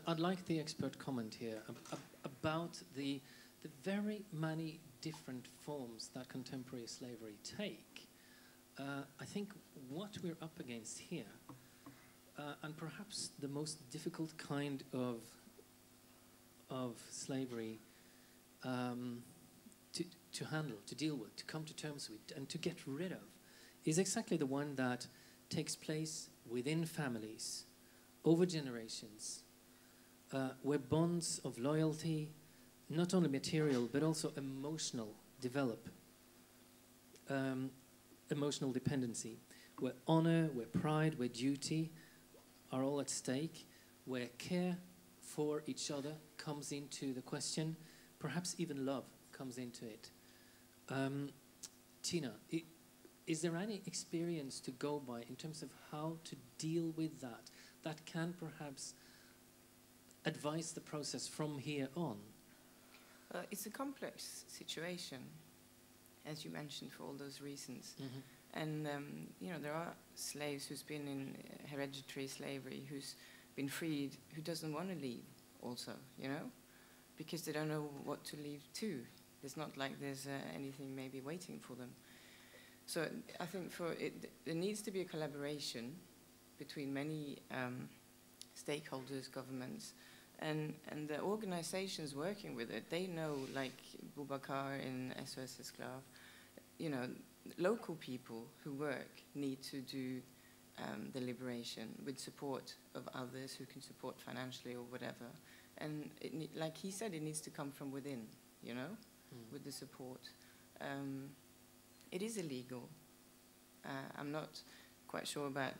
I'd like the expert comment here about the very many different forms that contemporary slavery take. I think what we're up against here, and perhaps the most difficult kind of slavery to handle, to deal with, to come to terms with, and to get rid of, is exactly the one that takes place within families, over generations, where bonds of loyalty, not only material but also emotional, develop. Emotional dependency, where honor, where pride, where duty are all at stake, where care for each other comes into the question, perhaps even love comes into it. Tina, is there any experience to go by in terms of how to deal with that can perhaps advise the process from here on? It's a complex situation, as you mentioned, for all those reasons. Mm-hmm. And, there are slaves who's been in hereditary slavery, who's been freed, who doesn't want to leave also, because they don't know what to leave to. It's not like there's anything maybe waiting for them. So I think there needs to be a collaboration between many stakeholders, governments, and the organizations working with it. They know, like Boubacar in SOS Esclave, local people who work need to do the liberation with support of others who can support financially or whatever. And like he said, it needs to come from within, with the support. It is illegal. I'm not quite sure about,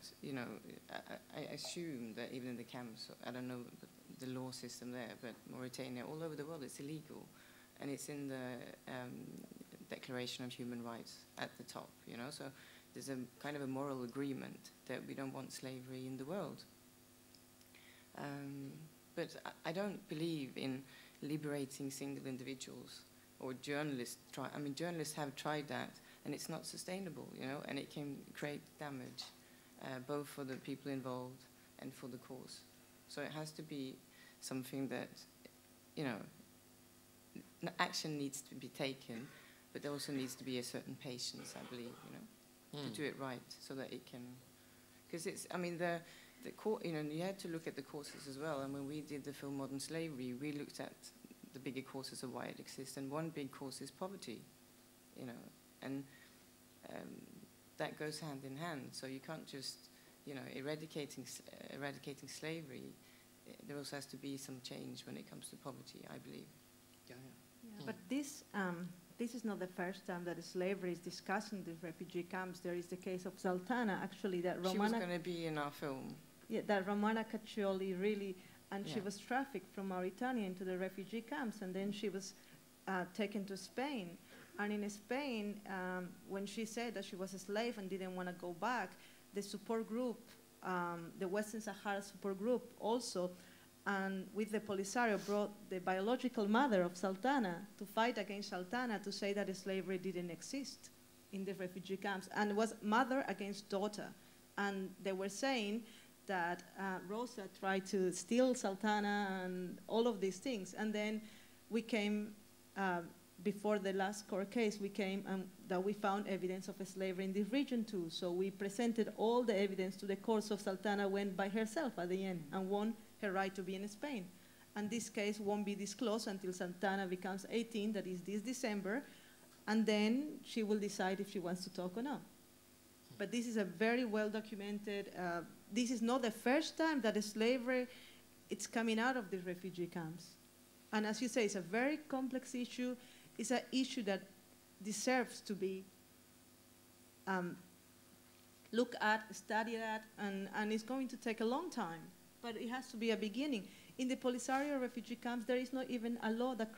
I assume that even in the camps, I don't know the law system there, but Mauritania, all over the world, it's illegal. And it's in the Declaration of Human Rights at the top, so there's a kind of a moral agreement that we don't want slavery in the world. But I don't believe in liberating single individuals or journalists. Journalists have tried that, and it's not sustainable, and it can create damage, both for the people involved and for the cause. So it has to be something that, action needs to be taken, but there also needs to be a certain patience, I believe, to do it right, so that it can, because it's, you had to look at the causes as well. And when we did the film Modern Slavery, we looked at the bigger causes of why it exists, and one big cause is poverty, and that goes hand in hand. So you can't just, eradicating slavery. There also has to be some change when it comes to poverty, I believe. Yeah. But this is not the first time that slavery is discussed in the refugee camps. There is the case of Zaltana, actually, that Romana... She was going to be in our film. Yeah, that Romana Caccioli really... And she was trafficked from Mauritania into the refugee camps, and then she was taken to Spain. And in Spain, when she said that she was a slave and didn't want to go back, the support group, the Western Sahara support group also, and with the Polisario, brought the biological mother of Sultana to fight against Sultana, to say that slavery didn't exist in the refugee camps, and it was mother against daughter. And they were saying that Rosa tried to steal Sultana and all of these things. And then we came, before the last court case, we came that we found evidence of slavery in this region too. So we presented all the evidence to the court, so Sultana went by herself at the end and won her right to be in Spain. And this case won't be disclosed until Sultana becomes 18, that is this December, and then she will decide if she wants to talk or not. But this is a very well documented, this is not the first time that slavery it's coming out of the refugee camps. And as you say, it's a very complex issue. It's an issue that deserves to be looked at, studied at, and it's going to take a long time. But it has to be a beginning. In the Polisario refugee camps, there is not even a law that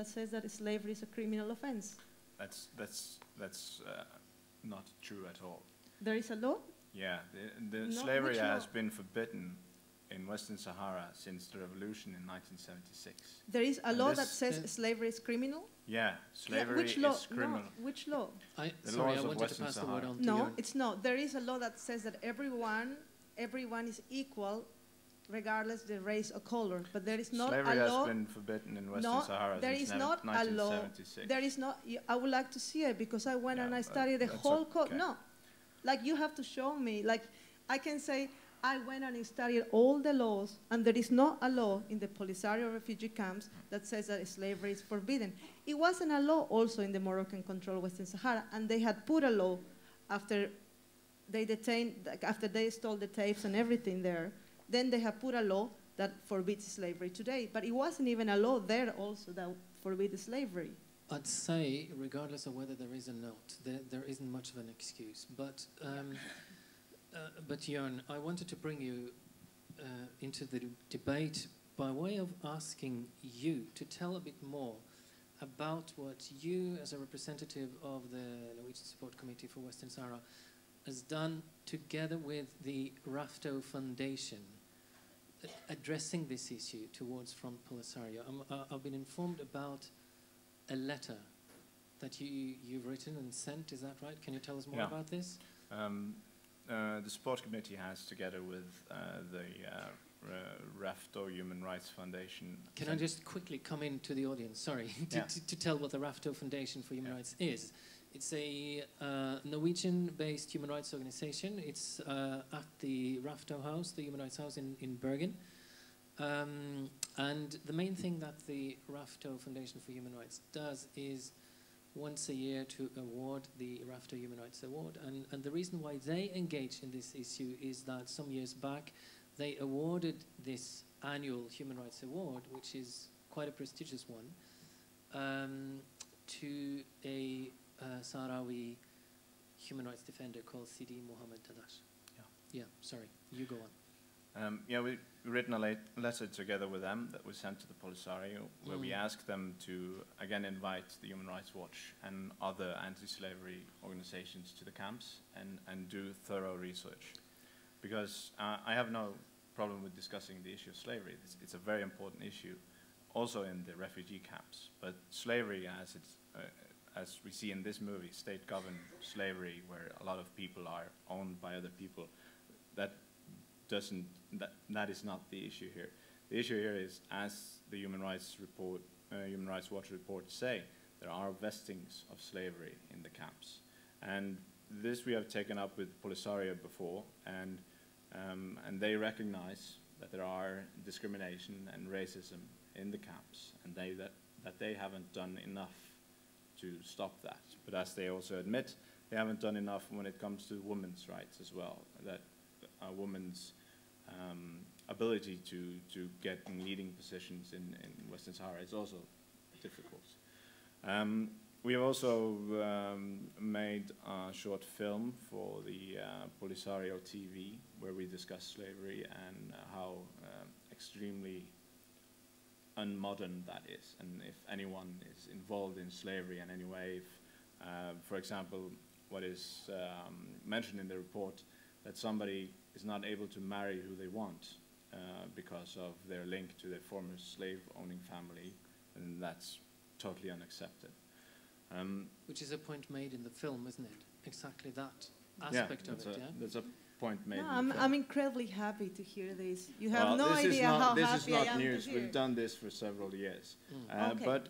says that slavery is a criminal offense. That's not true at all. There is a law? Yeah, the slavery has been forbidden in Western Sahara since the revolution in 1976. There is a law that says slavery is criminal? Yeah, slavery is criminal. No, which law? Sorry, I wanted to pass the word on to No, Jørn. it's not. There is a law that says that everyone is equal regardless the race or color. But there is not slavery a law. has been forbidden in Western Sahara there since is not a law. 1976. There is not. I would like to see it because I went and I studied the that's whole code. okay. No, like you have to show me. Like I can say I went and I studied all the laws, and there is not a law in the Polisario refugee camps that says that slavery is forbidden. It wasn't a law also in the Moroccan-controlled Western Sahara, and they had put a law after they detained, after they stole the tapes and everything there. Then they have put a law that forbids slavery today, but it wasn't even a law there also that forbids slavery. I'd say, regardless of whether there is or not, there isn't much of an excuse. But Jørn, I wanted to bring you into the debate by way of asking you to tell a bit more about what you, as a representative of the Norwegian Support Committee for Western Sahara, has done together with the Rafto Foundation, addressing this issue towards Front Polisario. I've been informed about a letter that you've written and sent, is that right? Can you tell us more about this? The Support Committee has, together with the Rafto Human Rights Foundation... Can I just quickly come into the audience, sorry, to tell what the Rafto Foundation for Human Rights is. It's a Norwegian-based human rights organization. It's at the Rafto House, the Human Rights House in Bergen. And the main thing that the Rafto Foundation for Human Rights does is once a year to award the Rafto Human Rights Award. And the reason why they engage in this issue is that some years back they awarded this annual Human Rights Award, which is quite a prestigious one, to a Sahrawi human rights defender called Sidi Mohammed Tadash. Yeah, sorry, you go on. We've written a letter together with them that we sent to the Polisario, where we asked them to again invite the Human Rights Watch and other anti-slavery organizations to the camps and do thorough research. Because I have no problem with discussing the issue of slavery. It's a very important issue, also in the refugee camps. But slavery, as we see in this movie, state-governed slavery, where a lot of people are owned by other people, that is not the issue here. The issue here is, as the Human Rights Watch reports say, there are vestings of slavery in the camps, and this we have taken up with Polisario before, and they recognize that there are discrimination and racism in the camps, and that they haven't done enough to stop that. But as they also admit, they haven't done enough when it comes to women's rights as well, that a woman's ability to get in leading positions in Western Sahara is also difficult. We have also made a short film for the Polisario TV, where we discuss slavery and how extremely unmodern that is, and if anyone is involved in slavery in any way, for example, what is mentioned in the report, that somebody is not able to marry who they want because of their link to their former slave-owning family, and that's totally unaccepted. Which is a point made in the film, isn't it? Exactly that aspect of it, that's a point made in the film. I'm incredibly happy to hear this. You have no idea how happy I am to hear. This is not news. We've done this for several years. Okay. But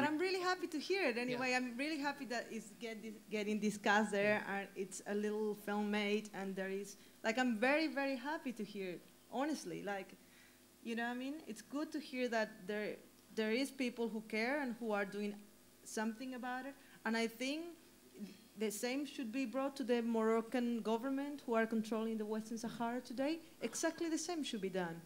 I'm really happy to hear it anyway. I'm really happy that it's getting discussed there, and it's a little film made, and there is, like, I'm very, very happy to hear it, honestly. Like, you know what I mean? It's good to hear that there is people who care and who are doing something about it, and I think the same should be brought to the Moroccan government who are controlling the Western Sahara today. Exactly the same should be done.